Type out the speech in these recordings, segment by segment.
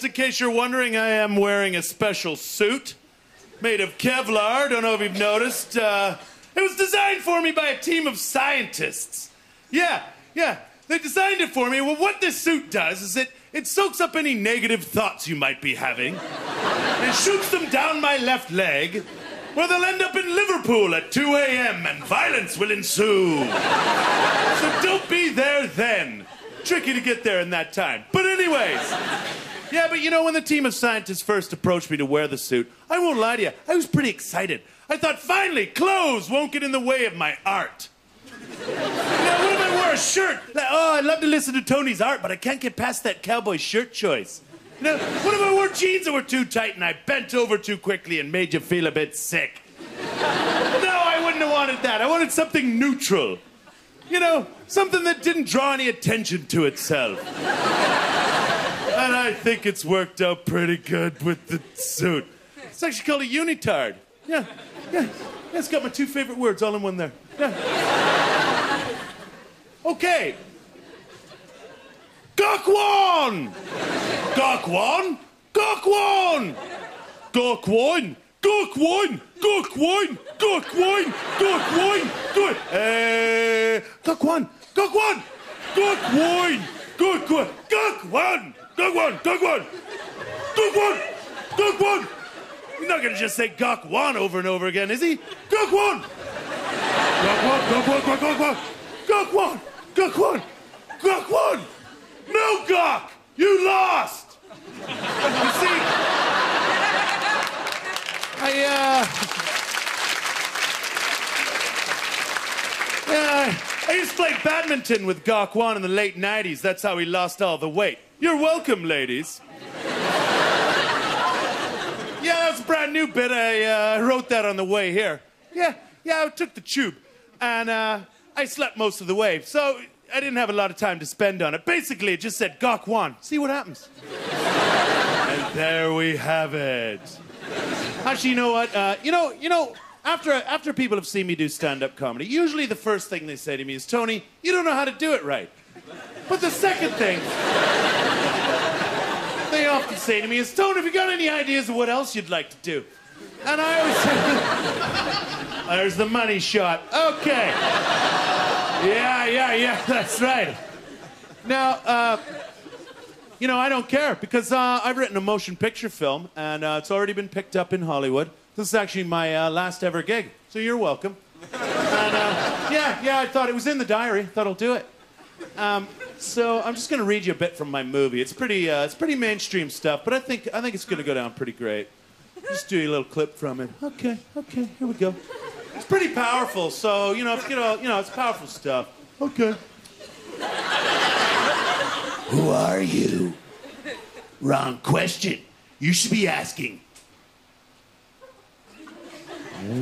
just in case you're wondering, I am wearing a special suit made of Kevlar. Don't know if you've noticed. It was designed for me by a team of scientists. Yeah, they designed it for me. Well, what this suit does is it soaks up any negative thoughts you might be having and shoots them down my left leg, where they'll end up in Liverpool at 2 a.m. and violence will ensue. So don't be there then. Tricky to get there in that time. But anyways, yeah, but you know, when the team of scientists first approached me to wear the suit, I won't lie to you, I was pretty excited. I thought, finally, clothes won't get in the way of my art. You know, what if I wore a shirt? Like, oh, I'd love to listen to Tony's art, but I can't get past that cowboy shirt choice. You know, what if I wore jeans that were too tight and I bent over too quickly and made you feel a bit sick? No, I wouldn't have wanted that. I wanted something neutral. You know, something that didn't draw any attention to itself. And I think it's worked out pretty good with the suit. It's actually called a unitard. Yeah. It's got my two favorite words all in one there. Yeah. Okay. Gokwan! Gokwan! Gokwan! Gokwan! Gokwan! Gokwan! Gokwan! Gokwan! Gokwan! Gokwan! Gokwan! Gokwan! Gokwan! Gokwan! Gokwan! Gokwan! Gokwan! He's not gonna just say Gokwan over and over again, is he? Gokwan! Gokwan! Gokwan! Gokwan! Gokwan! Gokwan! Gokwan! No, Gok! You lost! You see, I used to play badminton with Gokwan in the late 90s. That's how he lost all the weight. You're welcome, ladies. Yeah, that's a brand new bit. I wrote that on the way here. Yeah, I took the tube. And I slept most of the way. So I didn't have a lot of time to spend on it. Basically, it just said, Gokwan. See what happens. And there we have it. Actually, you know what? You know, after people have seen me do stand-up comedy, usually the first thing they say to me is, Tony, you don't know how to do it right. But the second thing they often say to me is, Tony, have you got any ideas of what else you'd like to do? And I always say, there's the money shot. Okay. Yeah, that's right. Now, you know, I don't care because I've written a motion picture film and it's already been picked up in Hollywood. This is actually my last ever gig, so you're welcome. And yeah, I thought it was in the diary. Thought I'll do it. So I'm just gonna read you a bit from my movie. It's pretty mainstream stuff, but I think it's gonna go down pretty great. Just do a little clip from it. Okay, here we go. It's pretty powerful, so you know, it's powerful stuff. Okay. Who are you? Wrong question. You should be asking,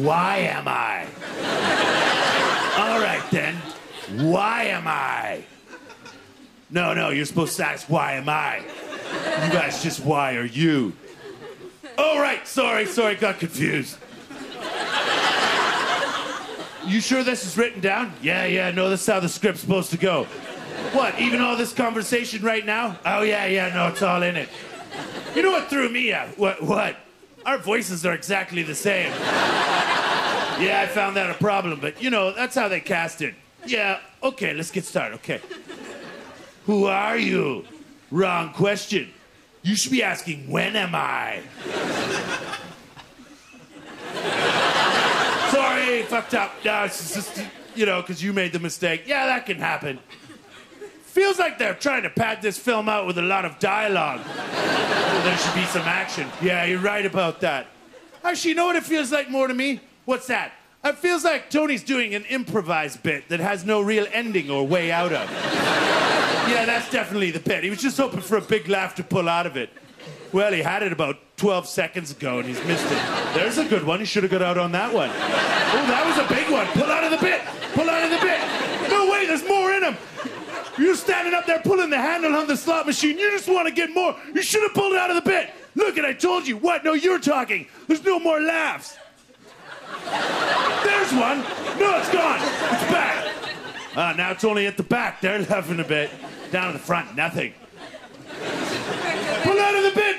why am I? All right, then. Why am I? No, you're supposed to ask, why am I? You guys just, why are you? Oh, right, sorry, got confused. You sure this is written down? Yeah, no, this is how the script's supposed to go. What, even all this conversation right now? Oh, yeah, no, it's all in it. You know what threw me out? What? Our voices are exactly the same. Yeah, I found that a problem, but, you know, that's how they cast it. Yeah, okay, let's get started, okay. Who are you? Wrong question. You should be asking, when am I? Sorry, fucked up. No, it's just, you know, because you made the mistake. Yeah, that can happen. Feels like they're trying to pad this film out with a lot of dialogue. So there should be some action. Yeah, you're right about that. Actually, you know what it feels like more to me? What's that? It feels like Tony's doing an improvised bit that has no real ending or way out of. Yeah, that's definitely the bit. He was just hoping for a big laugh to pull out of it. Well, he had it about 12 seconds ago and he's missed it. There's a good one. He should have got out on that one. Oh, that was a big one. Pull out of the bit. Pull out of the bit. No way, there's more in him. You're standing up there pulling the handle on the slot machine. You just want to get more. You should have pulled it out of the bit. Look, and I told you. What? No, you're talking. There's no more laughs. There's one. No, it's gone. It's back. Now it's only at the back. They're laughing a bit. Down at the front, nothing. Pull out of the bit.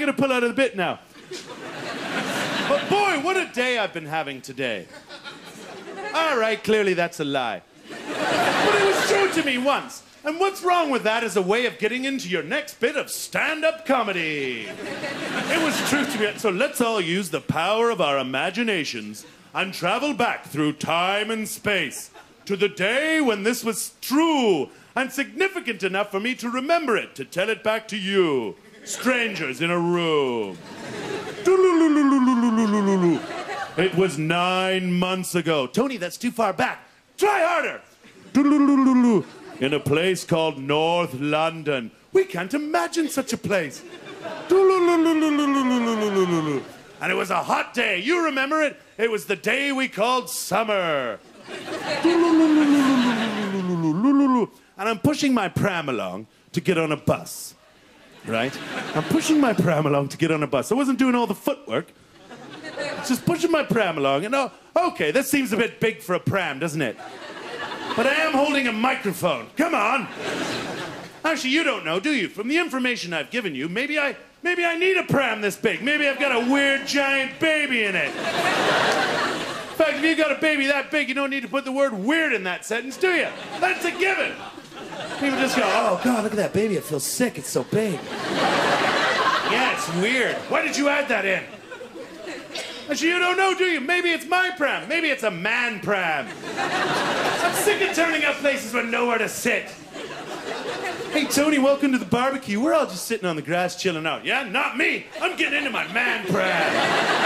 gotta pull out of the bit now. But boy, what a day I've been having today. All right, clearly that's a lie. But it was true to me once. And what's wrong with that as a way of getting into your next bit of stand-up comedy? It was true to me. So let's all use the power of our imaginations and travel back through time and space to the day when this was true and significant enough for me to remember it, to tell it back to you, strangers in a room. It was 9 months ago. Tony, that's too far back. Try harder. In a place called North London. We can't imagine such a place. And it was a hot day. You remember it? It was the day we called summer. And I'm pushing my pram along to get on a bus. Right? I'm pushing my pram along to get on a bus. I wasn't doing all the footwork. Just pushing my pram along. And oh, okay, this seems a bit big for a pram, doesn't it? But I am holding a microphone. Come on. Actually, you don't know, do you? From the information I've given you, maybe I need a pram this big. Maybe I've got a weird giant baby in it. In fact, if you've got a baby that big, you don't need to put the word weird in that sentence, do you? That's a given. People just go, oh, God, look at that baby. It feels sick. It's so big. Yeah, it's weird. Why did you add that in? Actually, you don't know, do you? Maybe it's my pram. Maybe it's a man pram. I'm sick of turning up places with nowhere to sit. Hey, Tony, welcome to the barbecue. We're all just sitting on the grass chilling out. Yeah, not me. I'm getting into my man pram.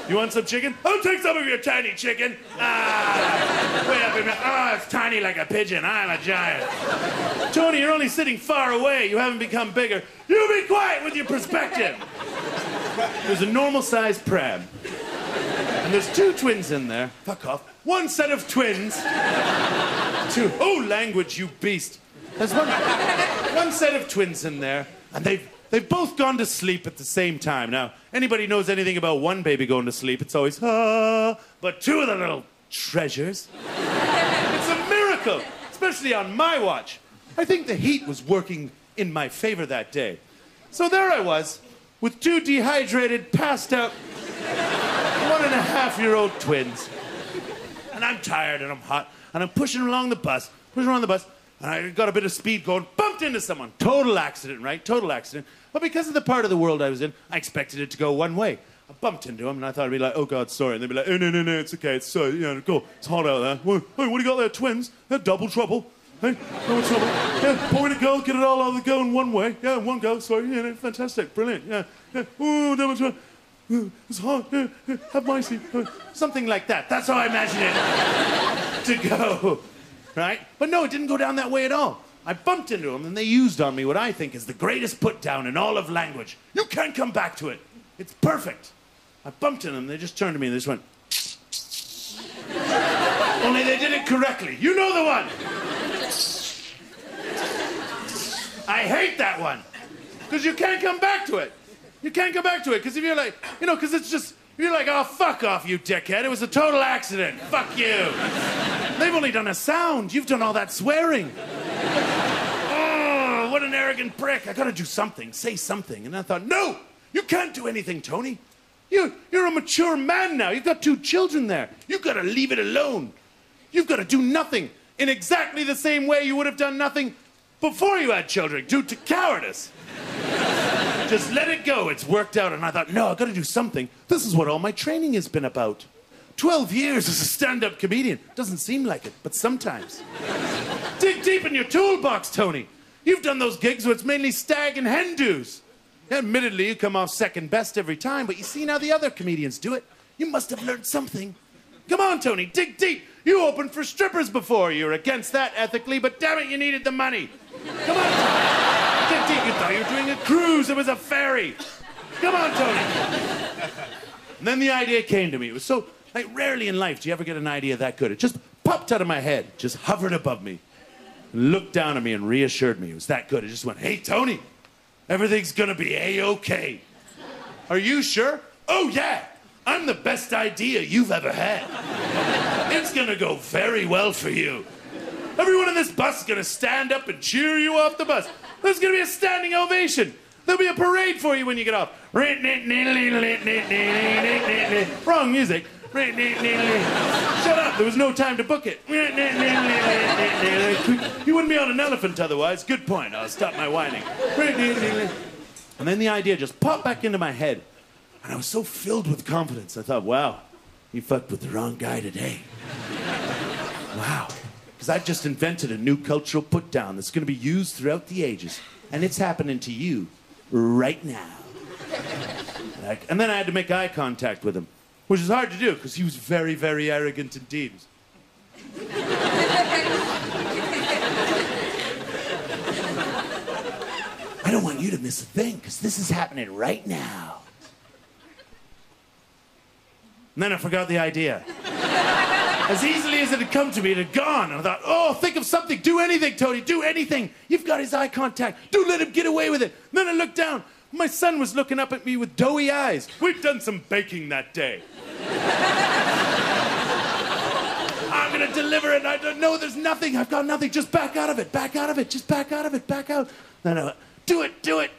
You want some chicken? I'll take some of your tiny chicken. Way up in my... Oh, it's tiny like a pigeon. I'm a giant. Tony, you're only sitting far away. You haven't become bigger. You be quiet with your perspective. There's a normal-sized pram. And there's 2 twins in there. Fuck off. One set of twins. 2. Oh, language, you beast. There's one set of twins in there, and they've both gone to sleep at the same time. Now, anybody knows anything about one baby going to sleep, it's always, but 2 of the little treasures. It's a miracle, especially on my watch. I think the heat was working in my favor that day. So there I was, with 2 dehydrated, passed out 1.5-year-old twins. And I'm tired and I'm hot, and I'm pushing along the bus, and I got a bit of speed going, bumped into someone. Total accident, right? Total accident. But because of the part of the world I was in, I expected it to go one way. I bumped into him, and I thought I'd be like, oh, God, sorry. And they'd be like, oh, no, it's okay. It's so, go. It's hot out there. Hey, what do you got there, twins? They're double trouble. Hey, double trouble. Yeah, point a go, get it all out of the go in one way. Yeah, one go, sorry. Yeah, fantastic, brilliant. Yeah. Ooh, double trouble. It's hot. Yeah, have my seat. Something like that. That's how I imagine it to go. Right? But no, it didn't go down that way at all. I bumped into them, and they used on me what I think is the greatest put-down in all of language. You can't come back to it. It's perfect. I bumped into them, they just turned to me, and they just went... Only they did it correctly. You know the one. I hate that one. Because you can't come back to it. You can't come back to it, because if you're like... because it's just... You're like, oh, fuck off, you dickhead. It was a total accident. Fuck you. They've only done a sound. You've done all that swearing. Oh, what an arrogant prick. I gotta do something, say something. And I thought, no, you can't do anything, Tony. You're a mature man now. You've got 2 children there. You've got to leave it alone. You've got to do nothing in exactly the same way you would have done nothing before you had children, due to cowardice. Just let it go. It's worked out. And I thought, no, I've got to do something. This is what all my training has been about. 12 years as a stand-up comedian. Doesn't seem like it, but sometimes. Dig deep in your toolbox, Tony. You've done those gigs where it's mainly stag and hen do's. Admittedly, you come off second best every time, but you see how the other comedians do it. You must have learned something. Come on, Tony, dig deep. You opened for strippers before. You're against that ethically, but damn it, you needed the money. Come on, Tony. Dig deep. You thought you were doing a cruise. It was a ferry. Come on, Tony. And then the idea came to me. It was so... Like, rarely in life do you ever get an idea that good. It just popped out of my head, just hovered above me, looked down at me and reassured me. It was that good. It just went, hey, Tony, everything's gonna be A-okay. Are you sure? Oh, yeah. I'm the best idea you've ever had. It's gonna go very well for you. Everyone in this bus is gonna stand up and cheer you off the bus. There's gonna be a standing ovation. There'll be a parade for you when you get off. Wrong music. Shut up, there was no time to book it. You wouldn't be on an elephant otherwise. Good point, I'll stop my whining. And then the idea just popped back into my head. And I was so filled with confidence, I thought, wow, you fucked with the wrong guy today. Wow. Because I've just invented a new cultural put-down that's going to be used throughout the ages. And it's happening to you right now. And then I had to make eye contact with him, which is hard to do because he was very, very arrogant indeed. I don't want you to miss a thing because this is happening right now. And then I forgot the idea. As easily as it had come to me, it had gone. And I thought, oh, think of something. Do anything, Tony. Do anything. You've got his eye contact. Don't let him get away with it. And then I looked down. My son was looking up at me with doughy eyes. We'd done some baking that day. I'm going to deliver it. I don't know. There's nothing. I've got nothing. Just back out of it. Back out of it. Just back out of it. Back out. Then I went, do it. Do it.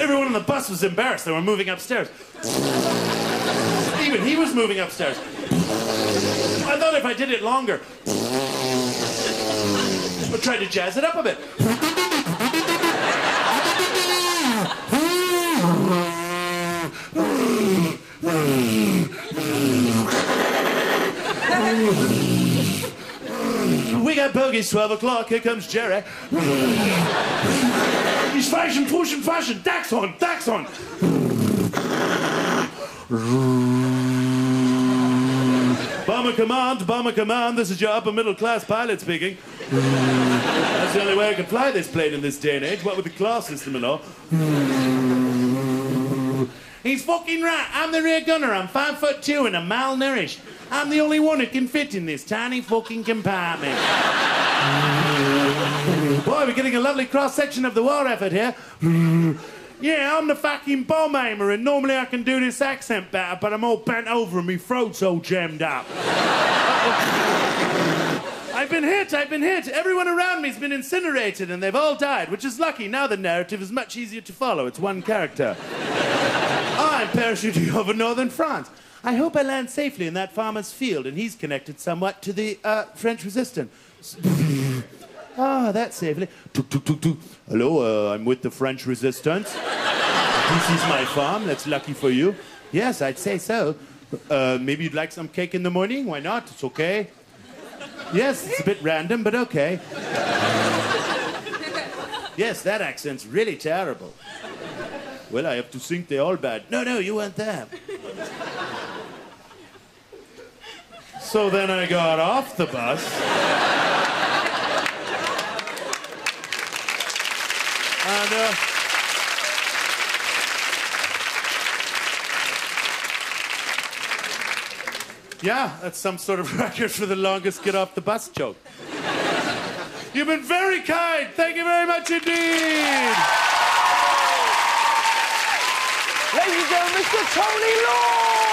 Everyone on the bus was embarrassed. They were moving upstairs. Even he was moving upstairs. I thought if I did it longer, I tried to jazz it up a bit. We got bogeys, 12 o'clock, here comes Jerry. He's fashion, pushing fashion. Dax on, Dax on. Bomber command, this is your upper middle class pilot speaking. That's the only way I can fly this plane in this day and age, what with the class system and all. He's fucking right, I'm the rear gunner, I'm 5'2" and I'm malnourished. I'm the only one who can fit in this tiny fucking compartment. Boy, we're getting a lovely cross-section of the war effort here. Yeah, I'm the fucking bomb aimer, and normally I can do this accent better, but I'm all bent over and my throat's all jammed up. I've been hit. Everyone around me's been incinerated, and they've all died, which is lucky. Now the narrative is much easier to follow. It's one character. I'm parachuting over northern France. I hope I land safely in that farmer's field, and he's connected somewhat to the French resistance. Ah, that's safely. Hello, I'm with the French resistance. This is my farm. That's lucky for you. Yes, I'd say so. Maybe you'd like some cake in the morning? Why not? It's okay. Yes, it's a bit random, but okay. Yes, that accent's really terrible. Well, I have to think they're all bad. No, you weren't there. So then I got off the bus. And, yeah, that's some sort of record for the longest get off the bus joke. You've been very kind. Thank you very much indeed. Ladies and gentlemen, Mr. Tony Lord!